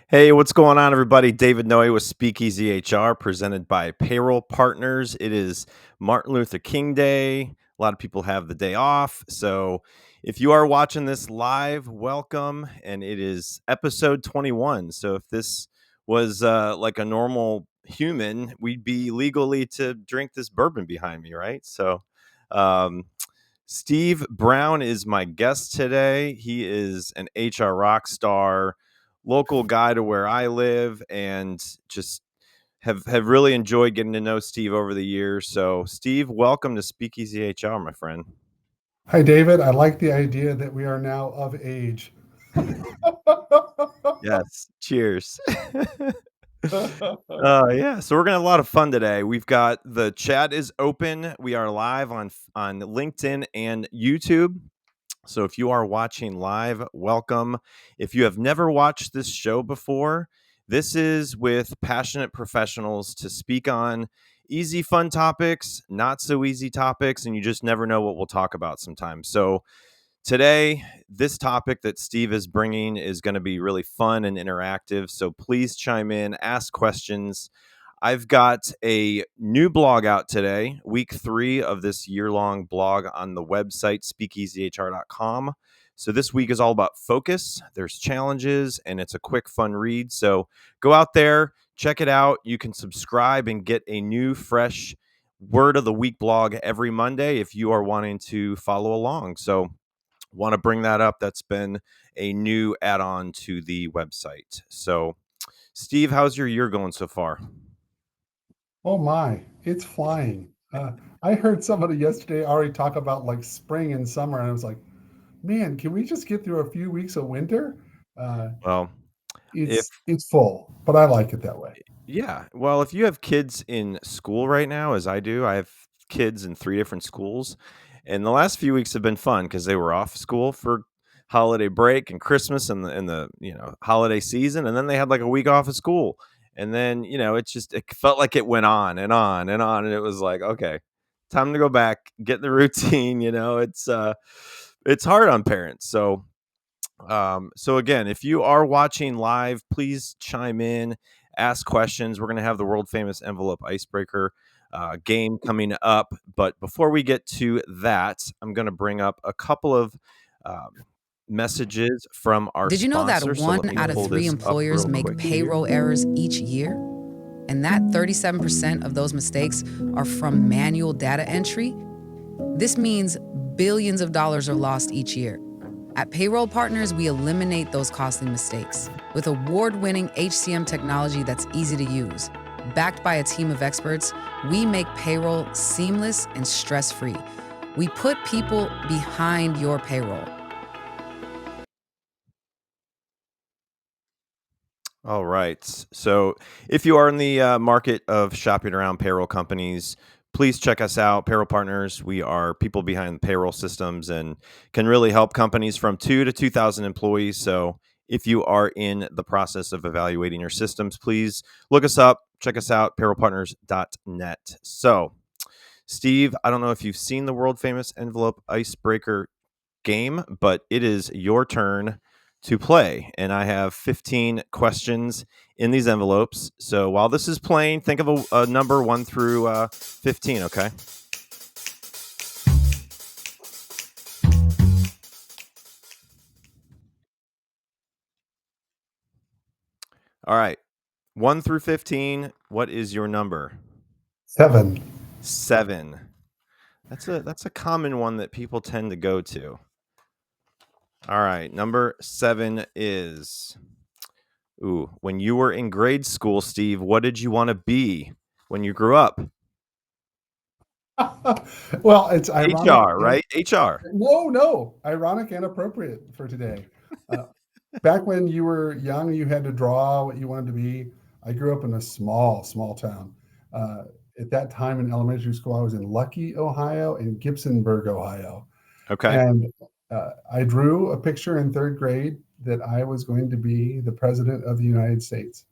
Hey, what's going on, everybody? David Noe with Speakeasy HR, presented by Payroll Partners. It is Martin Luther King Day. A lot of people have the day off. So if you are watching this live, welcome. And it is episode 21. So if this was like a normal human, we'd be legally to drink this bourbon behind me, right? So, um, Steve Browne is my guest today. He is an HR rock star, local guy to where I live, and just have really enjoyed getting to know Steve over the years. So, Steve, welcome to Speakeasy HR, my friend. Hi, David. I like the idea that we are now of age. Yes, cheers. Yeah, so we're gonna have a lot of fun today. We've got the chat is open. We are live on LinkedIn and YouTube. So if you are watching live, welcome. If you have never watched this show before, this is with passionate professionals to speak on easy, fun topics, not so easy topics, and you just never know what we'll talk about sometimes. So today, this topic that Steve is bringing is going to be really fun and interactive. So please chime in, ask questions. I've got a new blog out today, week 3 of this year-long blog on the website speakeasyhr.com. So this week is all about focus. There's challenges and it's a quick, fun read. So go out there, check it out. You can subscribe and get a new, fresh word of the week blog every Monday if you are wanting to follow along. So want to bring that up. That's been a new add-on to the website. So, Steve, how's your year going so far? Oh my, it's flying. I heard somebody yesterday already talk about like spring and summer, and I was like, man, can we just get through a few weeks of winter? Uh, Well, if it's full, but I like it that way. yeah, well, if you have kids in school right now, as I do, I have kids in 3 different schools, and the last few weeks have been fun because they were off school for holiday break and Christmas and the holiday season, and then they had like a week off of school, and then it felt like it went on and on and on, and it was like, okay, time to go back, get in the routine. It's hard on parents. So again, if you are watching live, please chime in, ask questions. We're going to have the world famous envelope icebreaker game coming up. But before we get to that, I'm going to bring up a couple of messages from our Did you know that sponsor. So one let me out of pull three this up employers real make quick here. payroll errors each year? And that 37% of those mistakes are from manual data entry? This means billions of dollars are lost each year. At Payroll Partners, we eliminate those costly mistakes with award-winning HCM technology that's easy to use. Backed by a team of experts, we make payroll seamless and stress-free. We put people behind your payroll. All right. So if you are in the market of shopping around payroll companies, please check us out, Payroll Partners. We are people behind the payroll systems and can really help companies from 2 to 2,000 employees. So if you are in the process of evaluating your systems, please look us up, check us out, payrollpartners.net. So, Steve, I don't know if you've seen the world famous envelope icebreaker game, but it is your turn to play. And I have 15 questions in these envelopes. So while this is playing, think of a number 1 through 15, okay? All right. 1 through 15, what is your number? 7. 7. That's a common one that people tend to go to. All right, number 7 is when you were in grade school, Steve, what did you want to be when you grew up? Well, it's ironic. HR, right? HR. No, ironic and appropriate for today. Uh, Back when you were young, you had to draw what you wanted to be. I grew up in a small town. Uh, at that time in elementary school, I was in Lucky, Ohio, and Gibsonburg, Ohio. Okay. And I drew a picture in third grade that I was going to be the president of the United States.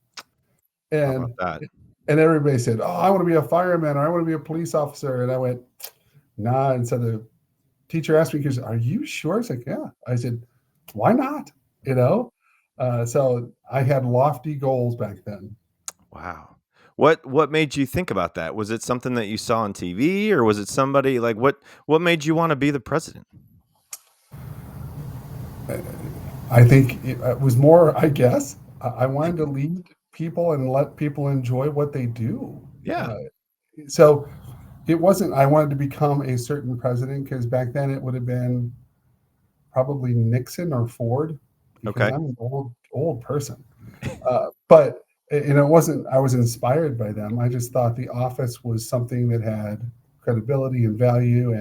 How about And that? and everybody said, "Oh, I want to be a fireman or I want to be a police officer." And I went, "Nah." And so the teacher asked me, "Because are you sure?" I was like, "Yeah." I said, "Why not?" You know. So I had lofty goals back then. Wow. What made you think about that? Was it something that you saw on TV, or was it somebody like what made you want to be the president? I think it was more, I guess, I wanted to lead people and let people enjoy what they do. Yeah. Uh, so it wasn't, I wanted to become a certain president because back then it would have been probably Nixon or Ford because Okay. I'm an old person. But it wasn't, I was inspired by them. I just thought the office was something that had credibility and value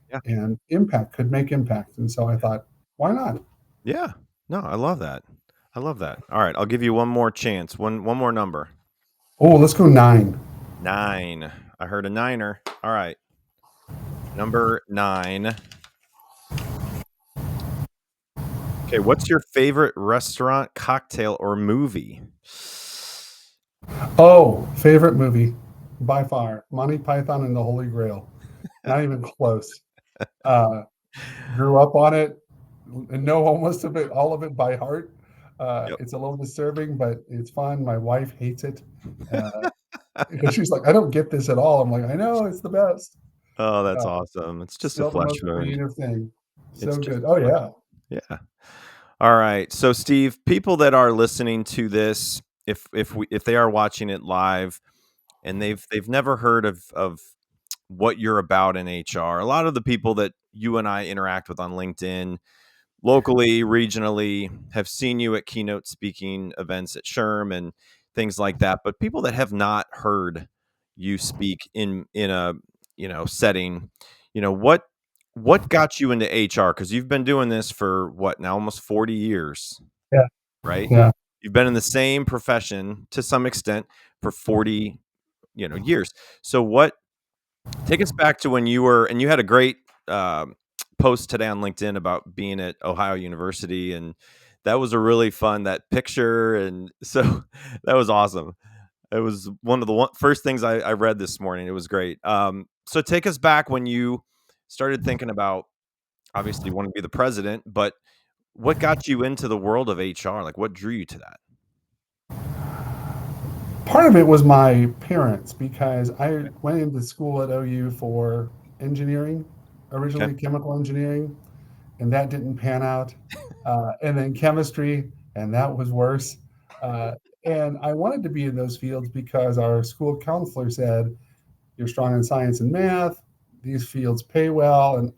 Yeah. and impact, could make impact. And so I thought, why not? Yeah. No, I love that. I love that. All right, I'll give you one more chance. One more number. Oh, let's go 9. 9. I heard a niner. All right. Number 9. Okay, what's your favorite restaurant, cocktail, or movie? Oh, favorite movie by far, Monty Python and the Holy Grail. Not even close. Uh, Grew up on it and know almost of it, all of it by heart. Yep. It's a little disturbing, but it's fun. My wife hates it. Because she's like, I don't get this at all. I'm like, I know, it's the best. Oh, that's Uh, awesome. It's just a Still the flesh most wound. creative thing. It's So just good. a Oh flesh yeah. wound. Yeah. All right. So Steve, people that are listening to this, if they are watching it live and they've never heard of what you're about in HR, a lot of the people that you and I interact with on LinkedIn, locally, regionally, have seen you at keynote speaking events at SHRM and things like that. But people that have not heard you speak in a setting, what got you into HR? Because you've been doing this for what now, almost 40 years, Yeah. right? Yeah. You've been in the same profession to some extent for 40 years. So what take us back to when you were, and you had a great post today on LinkedIn about being at Ohio University, and that was a really fun that picture, and so that was awesome. It was one of the first things I read this morning. It was great. So take us back when you started thinking about, obviously you want to be the president, but what got you into the world of HR? Like what drew you to that? Part of it was my parents because I went into school at OU for engineering, Okay. originally chemical engineering, and that didn't pan out. And then chemistry, and that was worse. Uh, and I wanted to be in those fields because our school counselor said, "You're strong in science and math. These fields pay well." And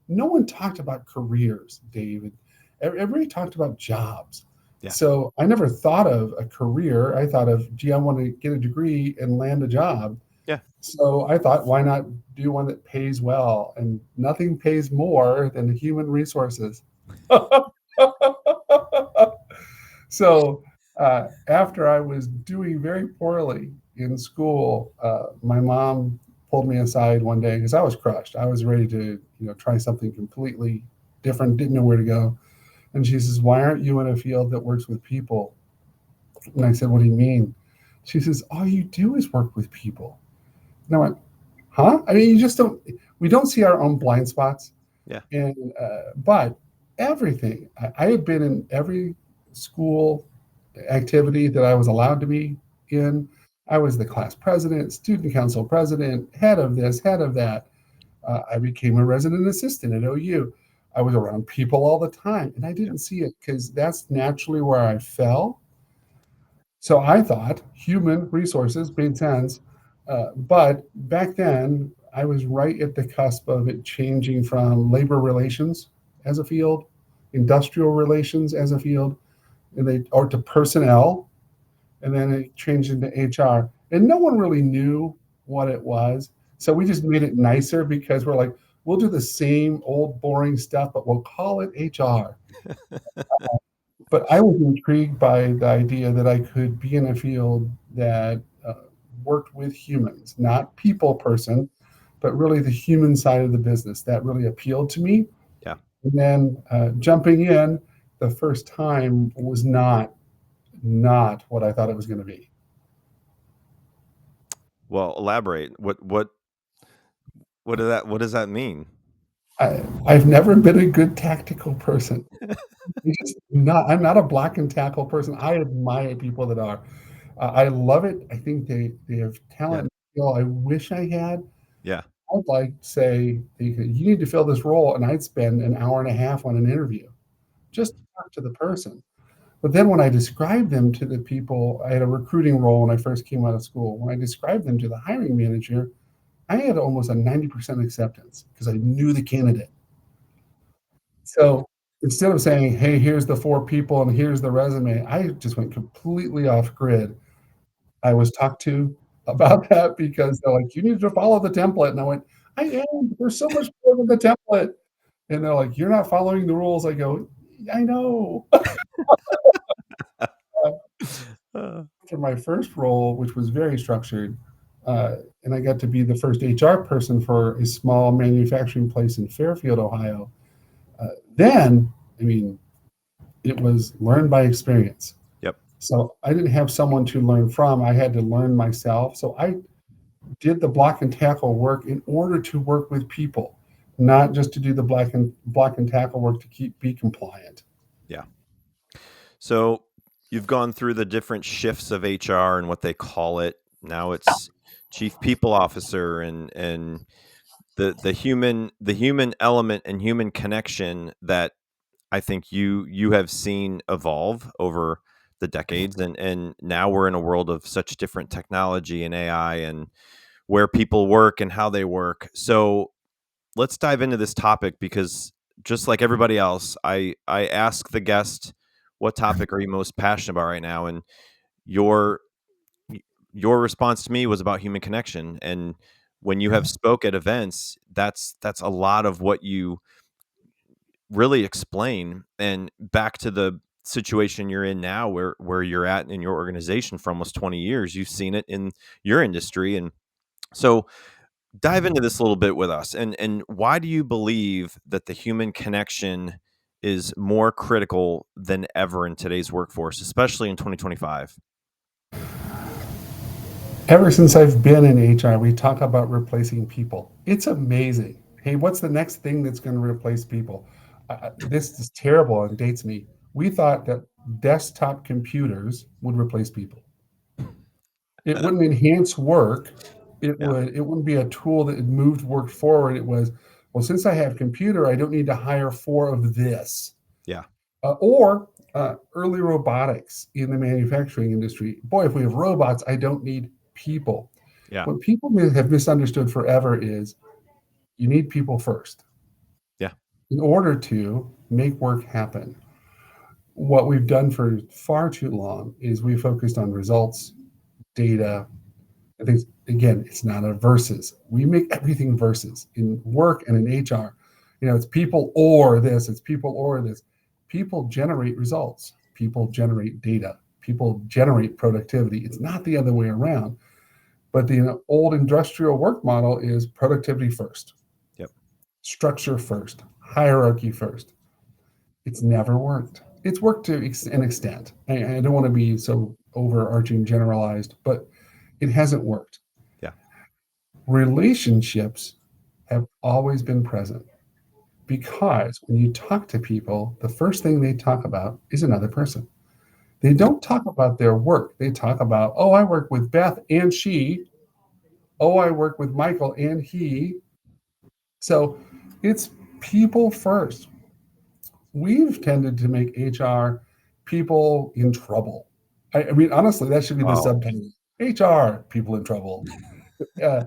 no one talked about careers, David. Everybody talked about jobs. Yeah. So I never thought of a career. I thought of, gee, I want to get a degree and land a job. Yeah. So I thought, why not do one that pays well? And nothing pays more than human resources. So after I was doing very poorly in school, my mom pulled me aside one day because I was crushed. I was ready to, try something completely different. Didn't know where to go. And she says, "Why aren't you in a field that works with people?" And I said, "What do you mean?" She says, "All you do is work with people." And I went, "Huh?" I mean, you just don't. We don't see our own blind spots. Yeah. And but everything. I had been in every school activity that I was allowed to be in. I was the class president, student council president, head of this, head of that. I became a resident assistant at OU. I was around people all the time, and I Yeah. didn't see it because that's naturally where I fell. So I thought human resources made sense. But back then, I was right at the cusp of it changing from labor relations as a field, industrial relations as a field, or to personnel, and then it changed into HR. And no one really knew what it was. So we just made it nicer because we're like, we'll do the same old boring stuff, but we'll call it HR. But I was intrigued by the idea that I could be in a field that worked with humans, not people person, but really the human side of the business. That really appealed to me. Yeah. And then jumping in the first time was not what I thought it was going to be. Well, elaborate. What does that mean? I've never been a good tactical person. I'm not a block and tackle person. I admire people that are. I love it. I think they have Yeah. talent and skill I wish I had. Yeah. I'd like to say, you need to fill this role, and I'd spend an hour and a half on an interview just to talk to the person. But then when I described them to the people, I had a recruiting role when I first came out of school. When I described them to the hiring manager, I had almost a 90% acceptance because I knew the candidate. So instead of saying, hey, here's the four people and here's the resume, I just went completely off grid. I was talked to about that because they're like, you need to follow the template. And I went, I am. There's so much more than the template. And they're like, you're not following the rules. I go, I know. Uh, For my first role, which was very structured, and I got to be the first HR person for a small manufacturing place in Fairfield, Ohio. Uh, then, I mean, it was learn by experience. yep. So I didn't have someone to learn from. I had to learn myself. So I did the block and tackle work in order to work with people, not just to do the block and tackle work to be compliant. Yeah. So you've gone through the different shifts of HR and what they call it. Now it's chief people officer and the human element and human connection that I think you have seen evolve over the decades, and now we're in a world of such different technology and AI and where people work and how they work. So let's dive into this topic because just like everybody else, I ask the guest, what topic are you most passionate about right now? And your your response to me was about human connection. And when you have spoke at events, that's a lot of what you really explain. And back to the situation you're in now, where you're at in your organization for almost 20 years, you've seen it in your industry. And so dive into this a little bit with us, and why do you believe that the human connection is more critical than ever in today's workforce, especially in 2025? Ever since I've been in HR, we talk about replacing people. It's amazing. Hey, what's the next thing that's going to replace people? This is terrible and dates me. We thought that desktop computers would replace people. It wouldn't enhance work. Yeah. It wouldn't be a tool that moved work forward. It was, well, since I have computer, I don't need to hire four of this. Yeah. Or early robotics in the manufacturing industry. Boy, if we have robots, I don't need people. Yeah. What people have misunderstood forever is you need people first Yeah. in order to make work happen. What we've done for far too long is we focused on results, data. I think, again, it's not a versus. We make everything versus in work and in HR. It's people or this, it's people or this. People generate results, people generate data, people generate productivity. It's not the other way around. But the old industrial work model is productivity first, Yep. structure first, hierarchy first. It's never worked. It's worked to an extent. I don't want to be so overarching generalized, but it hasn't worked. Yeah. Relationships have always been present because when you talk to people, the first thing they talk about is another person. They don't talk about their work. They talk about, oh, I work with Beth and she. Oh, I work with Michael and he. So it's people first. We've tended to make HR people in trouble. I mean, honestly, that should be the Wow. subtitle. HR people in trouble. Uh,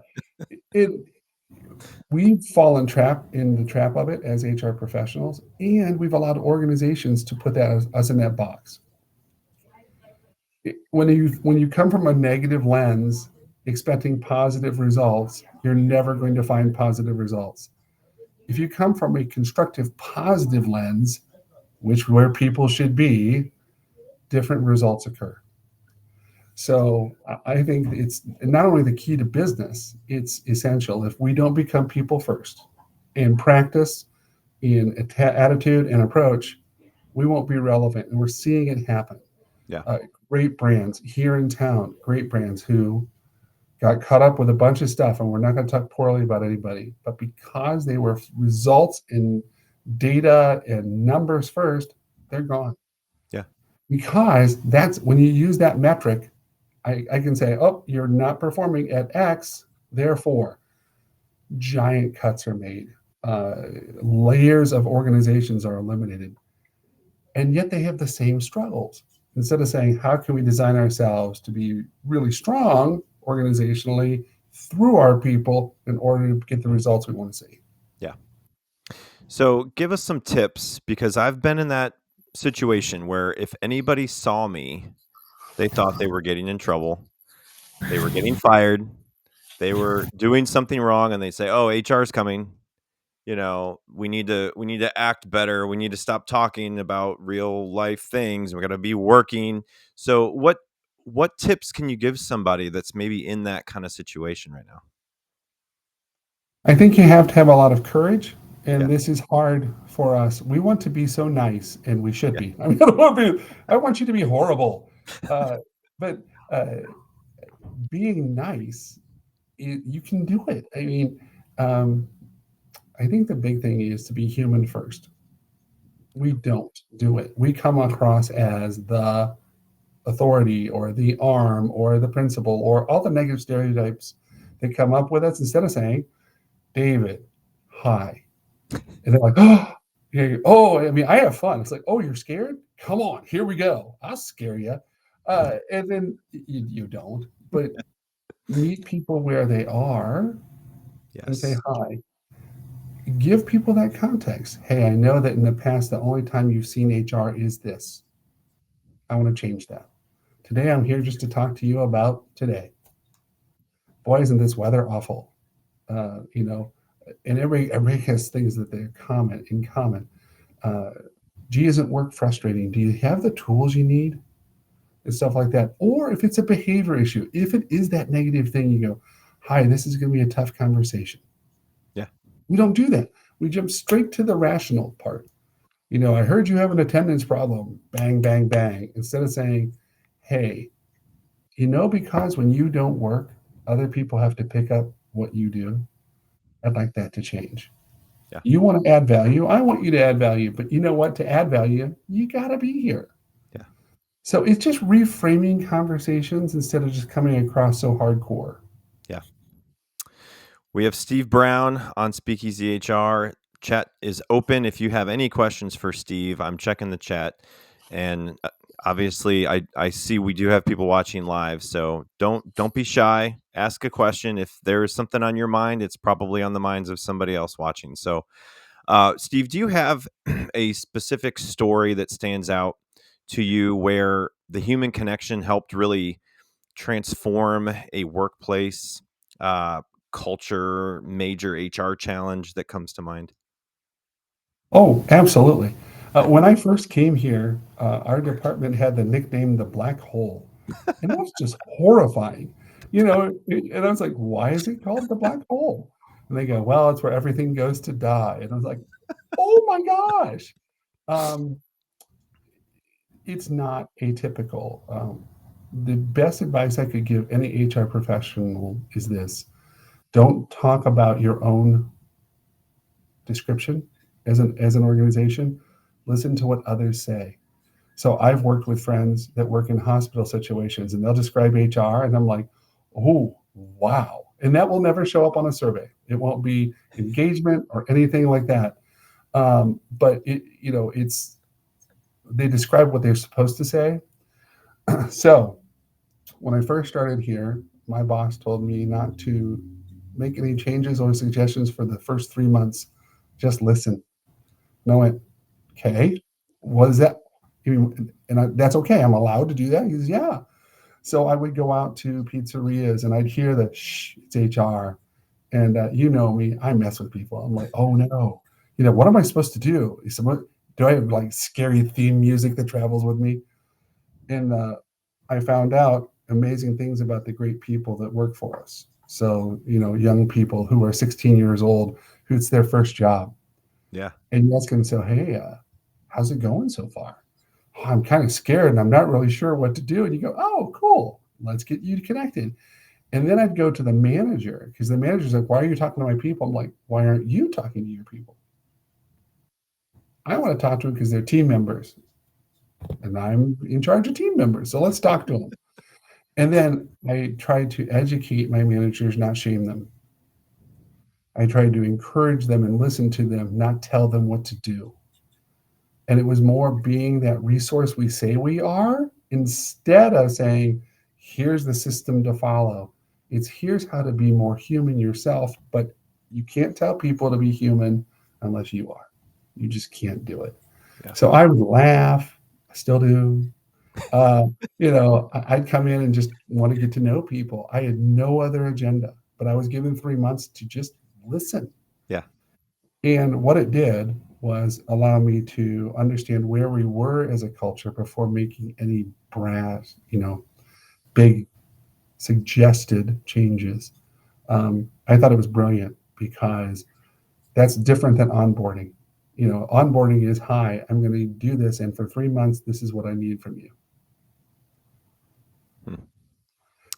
it we've fallen trap in the trap of it as HR professionals, and we've allowed organizations to put that us in that box. When you come from a negative lens, expecting positive results, you're never going to find positive results. If you come from a constructive positive lens, which where people should be, different results occur. So I think it's not only the key to business, it's essential. If we don't become people first in practice, in attitude and approach, we won't be relevant. And we're seeing it happen. Yeah. Great brands here in town, great brands who got caught up with a bunch of stuff, and we're not going to talk poorly about anybody, but because they were results in data and numbers first, they're gone. Yeah. Because that's when you use that metric, I can say, oh, you're not performing at X, therefore, giant cuts are made. Uh, Layers of organizations are eliminated, and yet they have the same struggles. Instead of saying, how can we design ourselves to be really strong organizationally through our people in order to get the results we want to see? Yeah. So give us some tips, because I've been in that situation where if anybody saw me, they thought they were getting in trouble. They were getting fired. They were doing something wrong, and they say, "Oh, HR's coming. We need to act better. We need to stop talking about real life things. We got to be working." So what tips can you give somebody that's maybe in that kind of situation right now? I think you have to have a lot of courage, Yeah. and this is hard for us. We want to be so nice, and we should Yeah. be. I mean, I want you to be horrible, uh, but uh, being nice, you can do it. I mean, um, I think the big thing is to be human first. We don't do it. We come across as the authority or the arm or the principal or all the negative stereotypes that come up with us instead of saying, David, hi. And they're like, oh, oh, I mean, I have fun. It's like, oh, you're scared? Come on, here we go. I'll scare you. And then you don't, but meet people where they are and say Yes. hi. Give people that context. Hey, I know that in the past, the only time you've seen HR is this. I want to change that. Today, I'm here just to talk to you about today. Boy, isn't this weather awful? You know, and everybody has things that they're common in common. Uh, Gee, isn't work frustrating? Do you have the tools you need and stuff like that? Or if it's a behavior issue, if it is that negative thing, you go, "Hi, this is going to be a tough conversation." Yeah. We don't do that. We jump straight to the rational part. I heard you have an attendance problem. Bang, bang, bang. Instead of saying, hey, because when you don't work, other people have to pick up what you do. I'd like that to change. Yeah. You want to add value. I want you to add value. But you know what? To add value, you got to be here. Yeah. So it's just reframing conversations instead of just coming across so hardcore. Yeah. We have Steve Browne on Speakeasy HR. Chat is open. If you have any questions for Steve, I'm checking the chat. And obviously, I see we do have people watching live. So don't be shy. Ask a question. If there is something on your mind, it's probably on the minds of somebody else watching. So, Steve, do you have a specific story that stands out to you where the human connection helped really transform a workplace, uh, culture, major HR challenge that comes to mind? Oh, absolutely. When I first came here, our department had the nickname the Black Hole. And that was just horrifying. And I was like, why is it called the Black Hole? And they go, well, it's where everything goes to die. And I was like, oh my gosh. Um, it's not atypical. The best advice I could give any HR professional is this: don't talk about your own description as an organization. Listen to what others say. So I've worked with friends that work in hospital situations, and they'll describe HR, and I'm like, oh, wow. And that will never show up on a survey. It won't be engagement or anything like that. But it's they describe what they're supposed to say. So when I first started here, my boss told me not to make any changes or suggestions for the first 3 months. Just listen. And I went, okay, what is that? That's okay. I'm allowed to do that. He says, yeah. So I would go out to pizzerias and I'd hear the shh, it's HR. And you know me, I mess with people. I'm like, oh no, what am I supposed to do? Do I have like scary theme music that travels with me? And I found out amazing things about the great people that work for us. So, young people who are 16 years old, who it's their first job. Yeah. And you ask them, so, hey, how's it going so far? Oh, I'm kind of scared and I'm not really sure what to do. And you go, oh, cool. Let's get you connected. And then I'd go to the manager because the manager's like, why are you talking to my people? I'm like, why aren't you talking to your people? I want to talk to them because they're team members and I'm in charge of team members. So let's talk to them. And then I tried to educate my managers, not shame them. I tried to encourage them and listen to them, not tell them what to do. And it was more being that resource we say we are instead of saying, here's the system to follow. It's here's how to be more human yourself, but you can't tell people to be human unless you are. You just can't do it. Yeah. So I would laugh, I still do. Uh, I'd come in and just want to get to know people. I had no other agenda, but I was given 3 months to just listen. Yeah. And what it did was allow me to understand where we were as a culture before making any brass, big suggested changes. I thought it was brilliant because that's different than onboarding. Onboarding is, hi, I'm going to do this, and for 3 months, this is what I need from you. Hmm.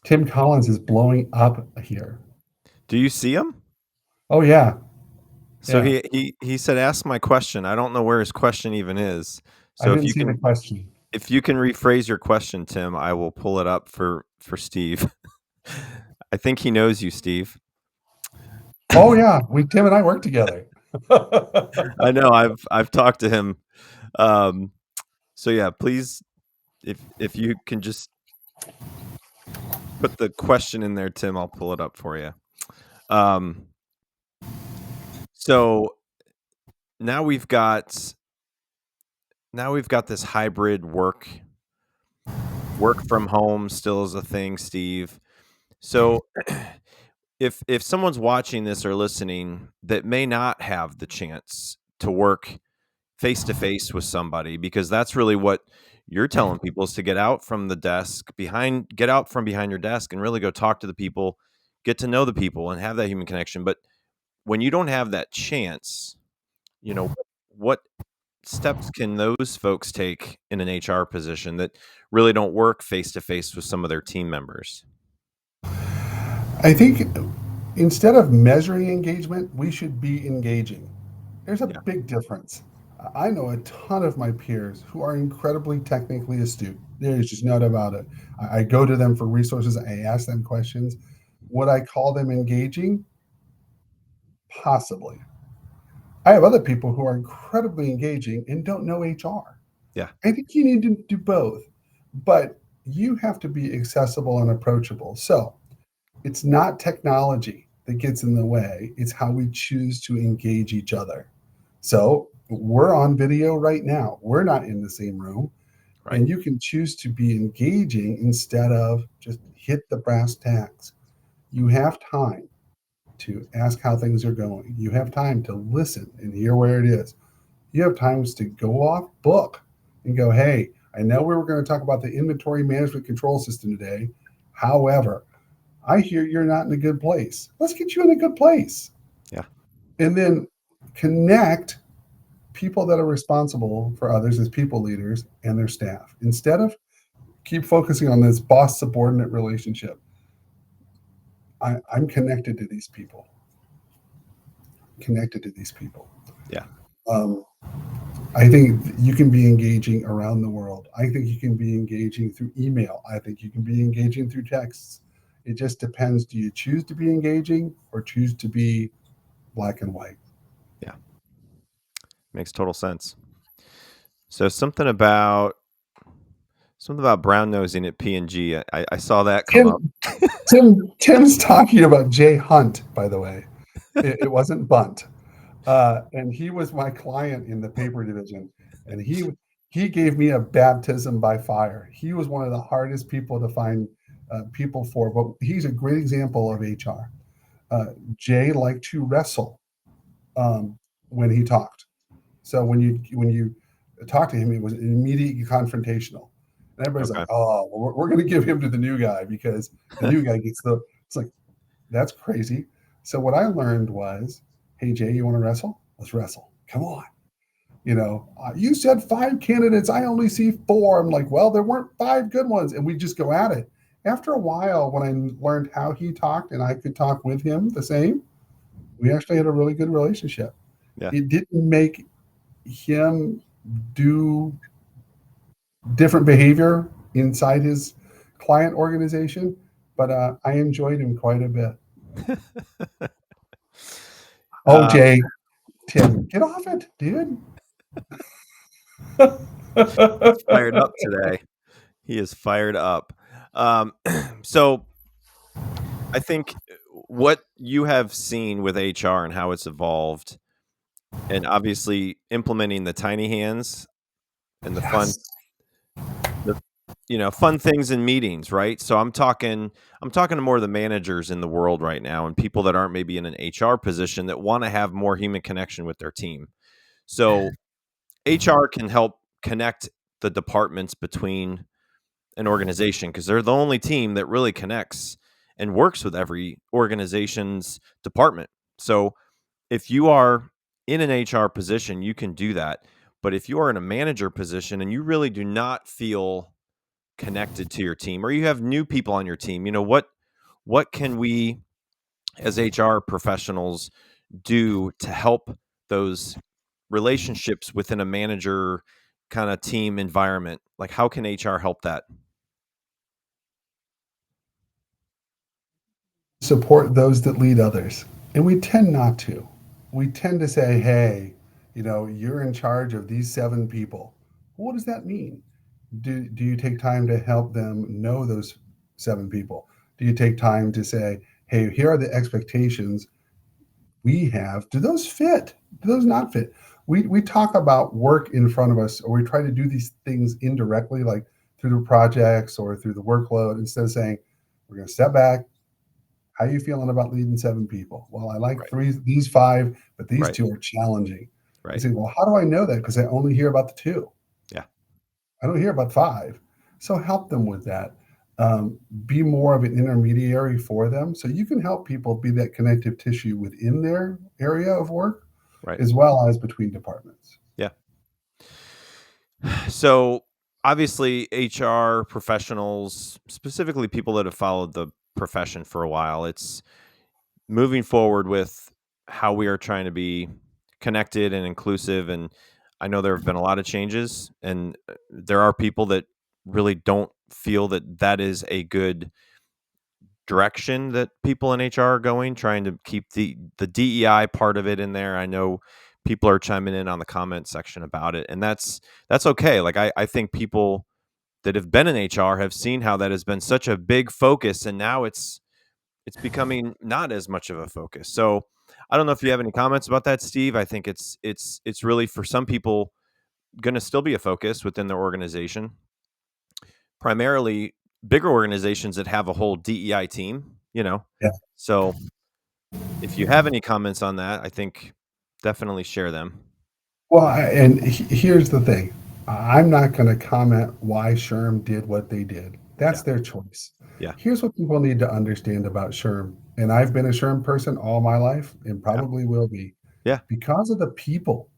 Tim Collins is blowing up here. Do you see him? Oh yeah. So Yeah. he said, "Ask my question." I don't know where his question even is. I So didn't see the question. if you can rephrase your question, Tim, I will pull it up for Steve. I think he knows you, Steve. Oh yeah, Tim and I work together. I know. I've talked to him. So yeah, please, if you can just put the question in there, Tim, I'll pull it up for you. So now we've got this hybrid work from home still is a thing, Steve. So if someone's watching this or listening that may not have the chance to work face to face with somebody, because that's really what you're telling people is to get out from the desk get out from behind your desk and really go talk to the people, get to know the people and have that human connection. But when you don't have that chance, what steps can those folks take in an HR position that really don't work face to face with some of their team members? I think instead of measuring engagement, we should be engaging. There's a Yeah. big difference. I know a ton of my peers who are incredibly technically astute. There's just no doubt about it. I go to them for resources. I ask them questions. Would I call them engaging? Possibly. I have other people who are incredibly engaging and don't know HR. Yeah. I think you need to do both, but you have to be accessible and approachable. So it's not technology that gets in the way, it's how we choose to engage each other. So we're on video right now. We're not in the same room. Right. And you can choose to be engaging instead of just hit the brass tacks. You have time to ask how things are going. You have time to listen and hear where it is. You have times to go off book and go, hey, I know we were going to talk about the inventory management control system today. However, I hear you're not in a good place. Let's get you in a good place. Yeah. And then connect people that are responsible for others as people leaders and their staff. Instead of keep focusing on this boss subordinate relationship, I'm connected to these people. Yeah. I think you can be engaging around the world. I think you can be engaging through email. I think you can be engaging through texts. It just depends. Do you choose to be engaging or choose to be black and white? Yeah. Makes total sense. So something about Browne nosing at P&G. I saw that come up. Tim's talking about Jay Hunt, by the way. It wasn't Bunt. And he was my client in the paper division. And he gave me a baptism by fire. He was one of the hardest people to find people for, but he's a great example of HR. Jay liked to wrestle when he talked. So when you talk to him, it was immediately confrontational. And everybody's Okay. like, "Oh, well, we're going to give him to the new guy because the new guy gets the." It's like that's crazy. So what I learned was, "Hey Jay, you want to wrestle? Let's wrestle. Come on." You said 5 candidates. I only see 4. I'm like, well, there weren't 5 good ones, and we just go at it. After a while, when I learned how he talked and I could talk with him the same, we actually had a really good relationship. Yeah. It didn't make him do different behavior inside his client organization, but I enjoyed him quite a bit. Oh, uh, Jay, Tim, get off it, dude. he's fired up today. He is fired up. So I think what you have seen with HR and how it's evolved, and obviously implementing the tiny hands and the fun, Yes. the fun things in meetings, right? So I'm talking to more of the managers in the world right now and people that aren't maybe in an HR position that want to have more human connection with their team. So HR can help connect the departments between an organization because they're the only team that really connects and works with every organization's department. So if you are in an HR position, you can do that. But if you are in a manager position and you really do not feel connected to your team or you have new people on your team, what can we as HR professionals do to help those relationships within a manager kind of team environment? Like how can HR help that? Support those that lead others. And we tend not to. We tend to say, hey, you're in charge of these 7 people. What does that mean? Do you take time to help them know those 7 people? Do you take time to say, hey, here are the expectations we have? Do those fit? Do those not fit? We talk about work in front of us, or we try to do these things indirectly, like through the projects or through the workload, instead of saying, we're going to step back. How are you feeling about leading 7 people? Well, I like Right. these 5, but these Right. 2 are challenging. You Right. say, well, how do I know that? Because I only hear about the 2. Yeah. I don't hear about 5. So help them with that. Be more of an intermediary for them so you can help people be that connective tissue within their area of work Right. as well as between departments. Yeah. So obviously HR professionals, specifically people that have followed the profession for a while, it's moving forward with how we are trying to be connected and inclusive. And I know there have been a lot of changes, and there are people that really don't feel that that is a good direction that people in HR are going, trying to keep the DEI part of it in there. I know people are chiming in on the comment section about it, and that's okay. Like I think people that have been in HR have seen how that has been such a big focus, and now it's becoming not as much of a focus. So I don't know if you have any comments about that, Steve. I think it's really for some people going to still be a focus within their organization, primarily bigger organizations that have a whole DEI team. Yeah. So if you have any comments on that, I think definitely share them. Well, and here's the thing. I'm not going to comment why SHRM did what they did. Yeah. That's their choice. Yeah. Here's what people need to understand about SHRM. And I've been a SHRM person all my life and Yeah. probably will be Yeah. because of the people,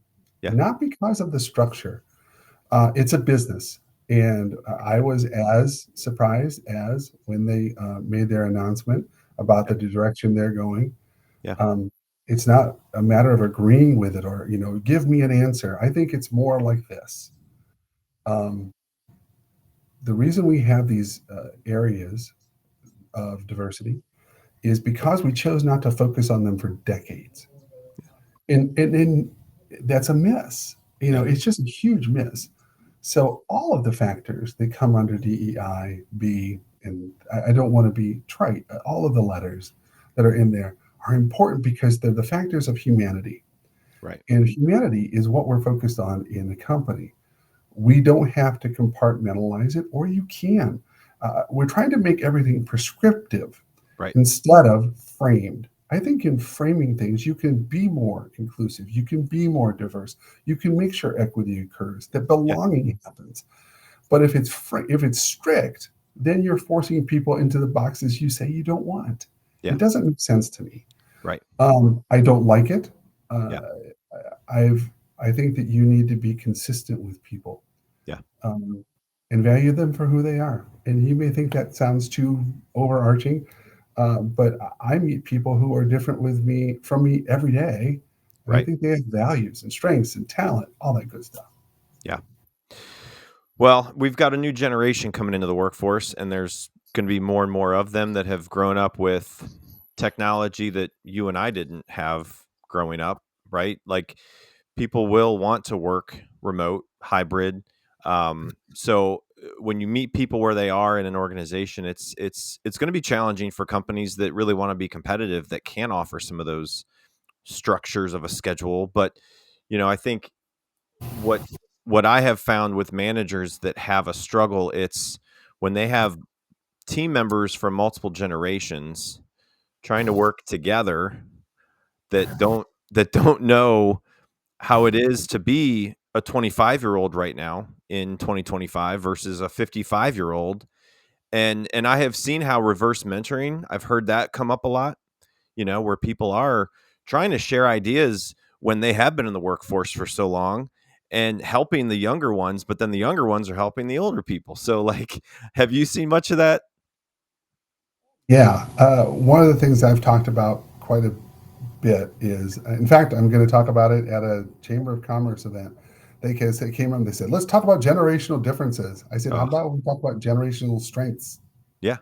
Yeah. not because of the structure. It's a business. And I was as surprised as when they made their announcement about the direction they're going. Yeah. Um, it's not a matter of agreeing with it or, give me an answer. I think it's more like this. Um, the reason we have these areas of diversity is because we chose not to focus on them for decades. And that's a miss. Yeah. It's just a huge miss. So all of the factors that come under DEI, B, and I don't want to be trite, all of the letters that are in there are important because they're the factors of humanity. Right. And humanity is what we're focused on in the company. We don't have to compartmentalize it, or you can. We're trying to make everything prescriptive Right. instead of framed. I think in framing things, you can be more inclusive, you can be more diverse, you can make sure equity occurs, that Yeah. belonging happens. But if it's strict, then you're forcing people into the boxes you say you don't want. Yeah. It doesn't make sense to me. Right. I don't like it. Uh, Yeah. I think that you need to be consistent with people. Yeah. Um, and value them for who they are. And you may think that sounds too overarching, but I meet people who are different with me from me every day, and I Right. think they have values and strengths and talent, all that good stuff. Yeah. Well, we've got a new generation coming into the workforce, and there's going to be more and more of them that have grown up with technology that you and I didn't have growing up, right? Like people will want to work remote, hybrid. When you meet people where they are in an organization, it's going to be challenging for companies that really want to be competitive that can offer some of those structures of a schedule. But I think what what I have found with managers that have a struggle, it's when they have team members from multiple generations trying to work together that don't know how it is to be a 25-year-old right now in 2025 versus a 55-year-old. And I have seen how reverse mentoring, I've heard that come up a lot, where people are trying to share ideas when they have been in the workforce for so long and helping the younger ones, but then the younger ones are helping the older people. So, like, have you seen much of that? Yeah, one of the things I've talked about quite a bit is, in fact, I'm going to talk about it at a Chamber of Commerce event. They came up and they said, let's talk about generational differences. I said, how Oh, about we talk about generational strengths? yeah,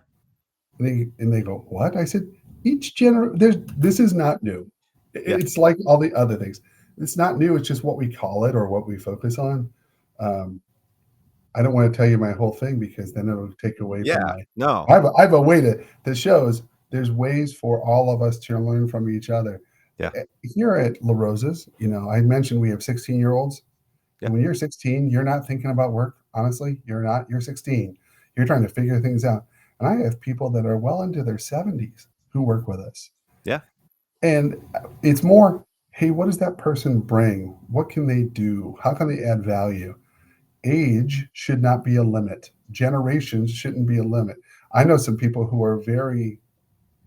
And they go, what? I said, this is not new. yeah, It's like all the other things. It's not new. It's just what we call it or what we focus on. Um, I don't want to tell you my whole thing because then it'll take away from yeah. my. No, I have a way that shows there's ways for all of us to learn from each other. yeah, Here at LaRosa's, I mentioned we have 16-year-olds, yeah, and when you're 16, you're not thinking about work. Honestly, you're not. You're 16. You're trying to figure things out. And I have people that are well into their 70s who work with us, yeah, and it's more, hey, what does that person bring? What can they do? How can they add value? Age should not be a limit. Generations shouldn't be a limit. I know some people who are very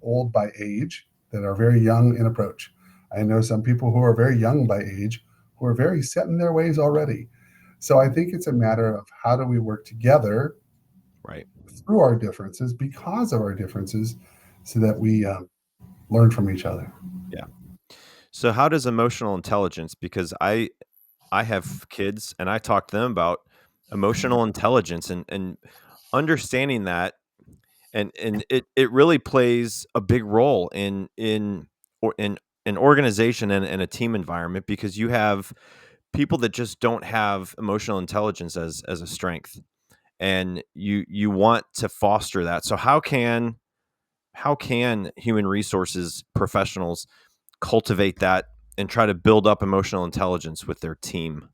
old by age that are very young in approach. I know some people who are very young by age who are very set in their ways already. So I think it's a matter of how do we work together right. through our differences because of our differences so that we learn from each other. Yeah. So how does emotional intelligence, because I have kids and I talk to them about emotional intelligence and understanding that, and it really plays a big role in an organization and a team environment, because you have people that just don't have emotional intelligence as a strength, and you want to foster that. So how can human resources professionals cultivate that and try to build up emotional intelligence with their team?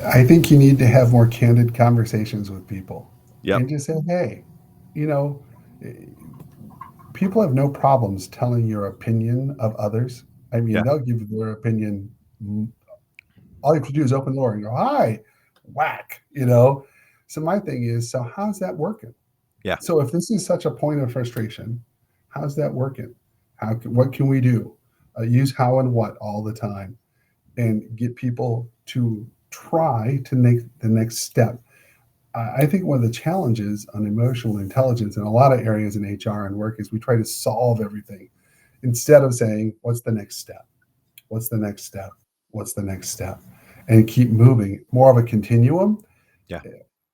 I think you need to have more candid conversations with people Yep. and just say, hey, you know, people have no problems telling your opinion of others. I mean, Yeah. they'll give their opinion. All you have to do is open the door and go, hi, whack. So my thing is, so how's that working? Yeah. So if this is such a point of frustration, how's that working? What can we do? Use how and what all the time and get people to try to make the next step. I think one of the challenges on emotional intelligence in a lot of areas in HR and work is we try to solve everything instead of saying, what's the next step? What's the next step? What's the next step? And keep moving. More of a continuum. Yeah.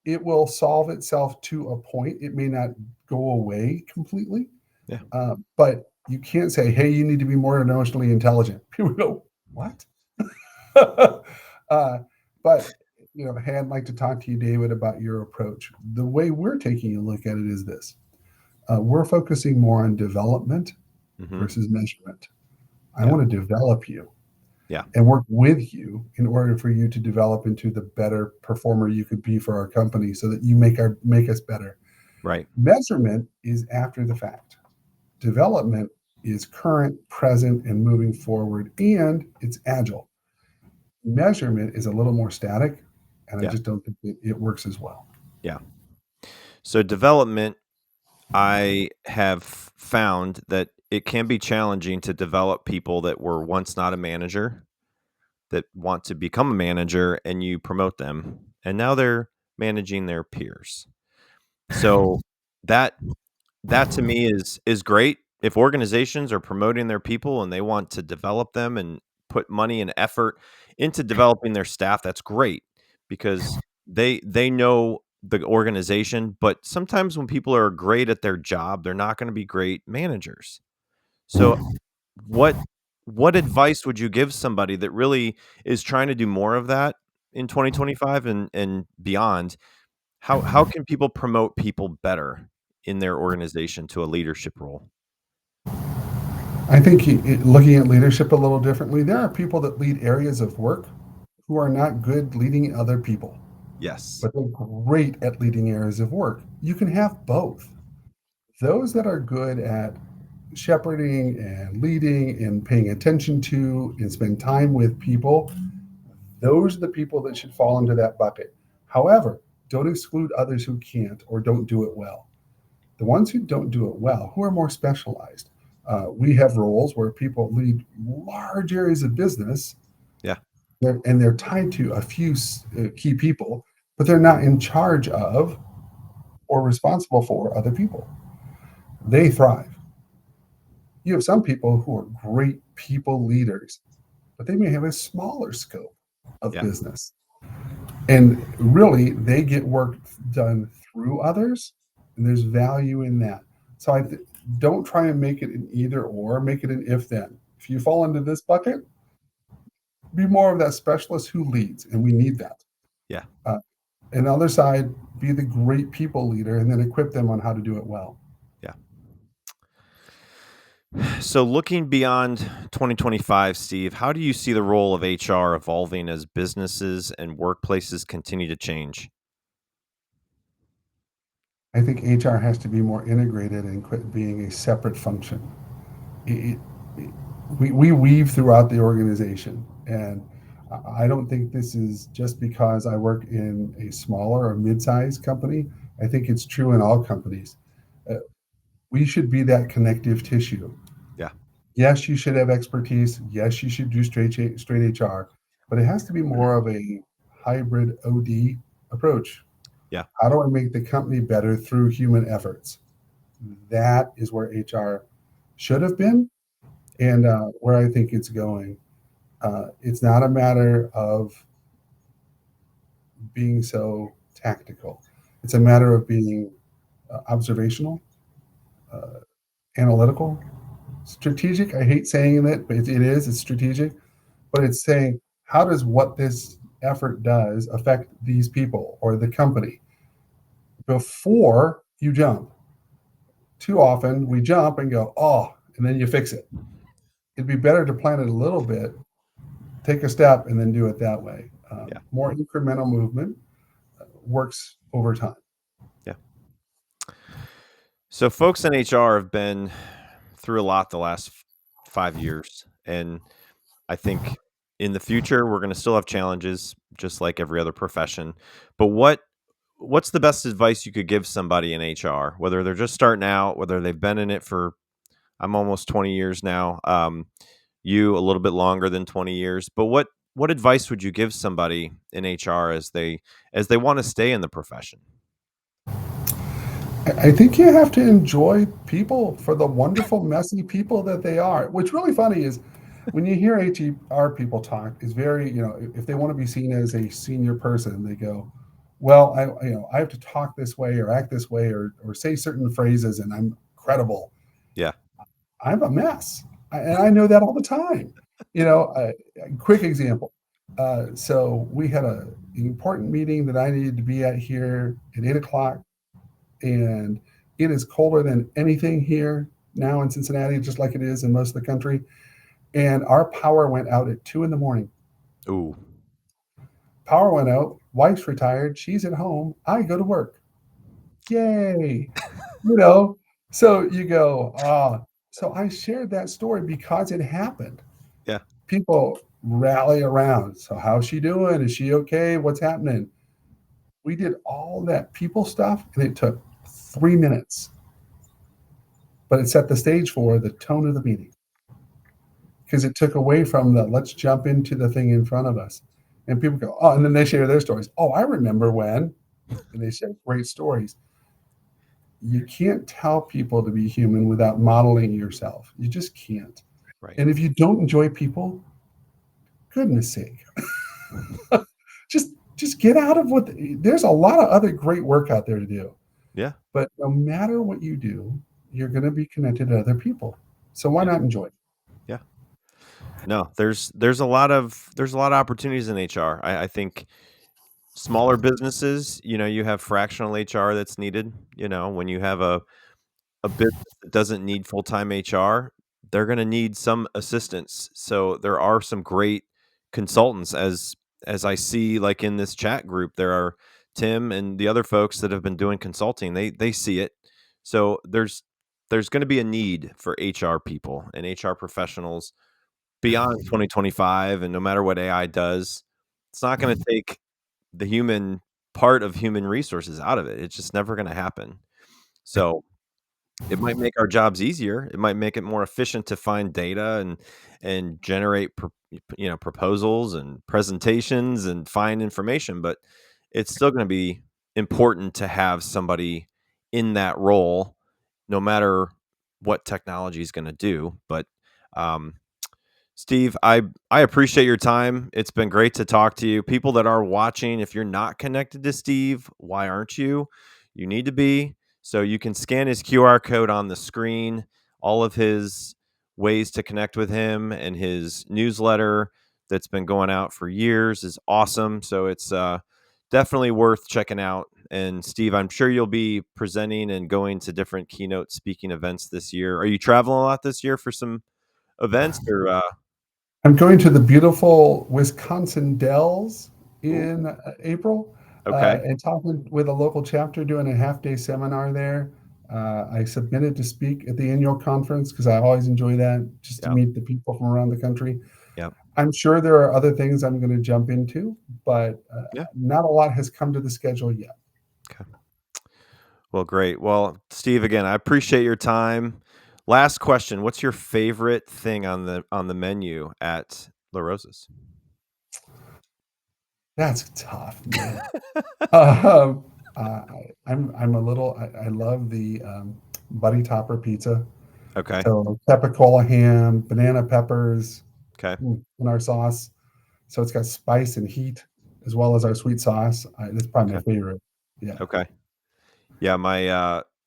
It will solve itself to a point. It may not go away completely, Yeah. but you can't say, hey, you need to be more emotionally intelligent. People go, what? uh, but hey, I'd like to talk to you, David, about your approach. The way we're taking a look at it is this: we're focusing more on development Hmm. versus measurement. I Yeah. want to develop you Yeah. and work with you in order for you to develop into the better performer you could be for our company, so that you make us better. Right. Measurement is after the fact. Development is current, present, and moving forward, and it's agile. Measurement is a little more static, and I Yeah. just don't think it works as well. Yeah. So development, I have found that it can be challenging to develop people that were once not a manager, that want to become a manager, and you promote them. And now managing their peers. So that that to me is great. If organizations are promoting their people and they want to develop them and put money and effort into developing their staff, that's great because they know the organization, but sometimes when people are great at their job, they're not going to be great managers. So what what advice would you give somebody that really is trying to do more of that in 2025 and beyond? How can people promote people better in their organization to a leadership role? I think looking at leadership a little differently, there are people that lead areas of work who are not good leading other people, Yes. but they're great at leading areas of work. You can have both. Those that are good at shepherding and leading and paying attention to and spend time with people, those are the people that should fall into that bucket. However, don't exclude others who can't or don't do it well. The ones who don't do it well, who are more specialized, we have roles where people lead large areas of business Yeah. and they're tied to a few key people, but they're not in charge of or responsible for other people. They thrive. You have some people who are great people leaders, but they may have a smaller scope of Yeah. business. And really, they get work done through others, and there's value in that. So don't try and make it an either or, make it an if then. If you fall into this bucket, be more of that specialist who leads, and we need that. Yeah. Uh, and the other side, be the great people leader and then equip them on how to do it well. Yeah. So looking beyond 2025, Steve, how do you see the role of HR evolving as businesses and workplaces continue to change? I think HR has to be more integrated and quit being a separate function. It, it, we weave throughout the organization. And I don't think this is just because I work in a smaller or mid-sized company. I think it's true in all companies. Uh, we should be that connective tissue. Yeah. Yes, you should have expertise. Yes, you should do straight HR, but it has to be more of a hybrid OD approach. Yeah. How do I make the company better through human efforts? That is where HR should have been and where I think it's going. It's not a matter of being so tactical. It's a matter of being observational, uh, analytical, strategic. I hate saying it, but it is. It's strategic, but it's saying how does what this effort does affect these people or the company before you jump. Too often we jump and go, oh, and then you fix it. It'd be better to plan it a little bit, take a step, and then do it that way. Yeah. More incremental movement works over time. Yeah. So folks in HR have been through a lot the last 5 years. And I think in the future we're going to still have challenges just like every other profession. But what's the best advice you could give somebody in HR, whether they're just starting out, whether they've been in it for I'm almost 20 years now. You a little bit longer than 20 years. But what advice would you give somebody in HR as they want to stay in the profession? I think you have to enjoy people for the wonderful, messy people that they are. What's really funny is when you hear HR people talk, is very, if they want to be seen as a senior person, they go, well, I have to talk this way or act this way or say certain phrases and I'm credible. Yeah. I'm a mess. And I know that all the time. A quick example. So we had an important meeting that I needed to be at here at 8 o'clock, and it is colder than anything here now in Cincinnati, just like it is in most of the country. And our power went out at 2 in the morning. Ooh. Power went out. Wife's retired. She's at home. I go to work. Yay. you know, so you go, so I shared that story because it happened. Yeah. People rally around. So how's she doing? Is she okay? What's happening? We did all that people stuff and it took 3 minutes, but it set the stage for the tone of the meeting because it took away from the let's jump into the thing in front of us. And people go, oh, and then they share their stories. Oh, I remember when. and they share great stories. You can't tell people to be human without modeling yourself. You just can't. Right. And if you don't enjoy people, goodness sake, just get out of there's a lot of other great work out there to do. Yeah. But no matter what you do, you're going to be connected to other people. So why Yeah. not enjoy it? Yeah. No, there's a lot of opportunities in HR. I think smaller businesses, you have fractional HR that's needed. When you have a business that doesn't need full-time HR, they're going to need some assistance. So there are some great consultants, as I see, like in this chat group, there are Tim and the other folks that have been doing consulting. They see it. So there's going to be a need for HR people and HR professionals beyond 2025, and no matter what AI does, it's not going to take the human part of human resources out of it. It's just never going to happen. So it might make our jobs easier. It might make it more efficient to find data and generate proposals and presentations and find information, but it's still going to be important to have somebody in that role, no matter what technology is going to do. But um, Steve, I appreciate your time. It's been great to talk to you. People that are watching, if you're not connected to Steve, why aren't you? You need to be. So you can scan his QR code on the screen. All of his ways to connect with him and his newsletter that's been going out for years is awesome. So it's definitely worth checking out. And Steve, I'm sure you'll be presenting and going to different keynote speaking events this year. Are you traveling a lot this year for some events or I'm going to the beautiful Wisconsin Dells Ooh, in April okay. and talking with a local chapter, doing a half-day seminar there. I submitted to speak at the annual conference because I always enjoy that, just to Yeah. meet the people from around the country. Yep. I'm sure there are other things I'm going to jump into, but Yeah. not a lot has come to the schedule yet. Okay. Well, great. Well, Steve, again, I appreciate your time. Last question: what's your favorite thing on the menu at LaRosa's? That's tough, man. um, I'm a little. I love the buddy topper pizza. Okay. So capicola ham, banana peppers Okay. in our sauce. So it's got spice and heat as well as our sweet sauce. That's probably my Okay. favorite. Yeah. Okay. Yeah, my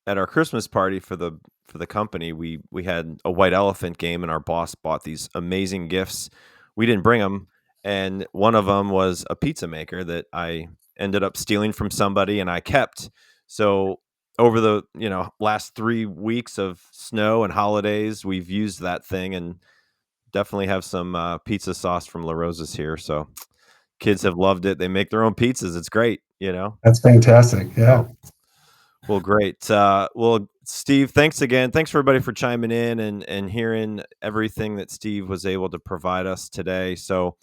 at our Christmas party for the company, we had a white elephant game, and our boss bought these amazing gifts. We didn't bring them, and one of them was a pizza maker that I ended up stealing from somebody, and I kept. So over the last 3 weeks of snow and holidays, we've used that thing, and definitely have some pizza sauce from LaRosa's here. So kids have loved it. They make their own pizzas. It's great. That's fantastic. Yeah. So well, great. Well, Steve, thanks again. Thanks for everybody for chiming in and hearing everything that Steve was able to provide us today. So,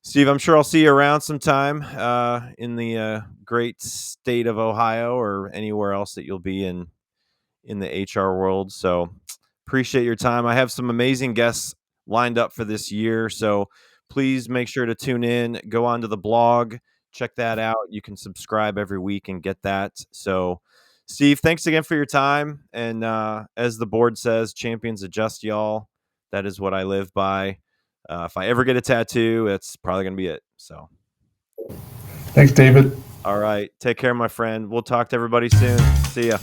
Steve, I'm sure I'll see you around sometime in the great state of Ohio or anywhere else that you'll be in the HR world. So appreciate your time. I have some amazing guests lined up for this year. So please make sure to tune in, go onto the blog, check that out. You can subscribe every week and get that. So, Steve, thanks again for your time. And as the board says, champions adjust, y'all. That is what I live by. If I ever get a tattoo, it's probably going to be it. So, Thanks, David. all right. Take care, my friend. We'll talk to everybody soon. See ya.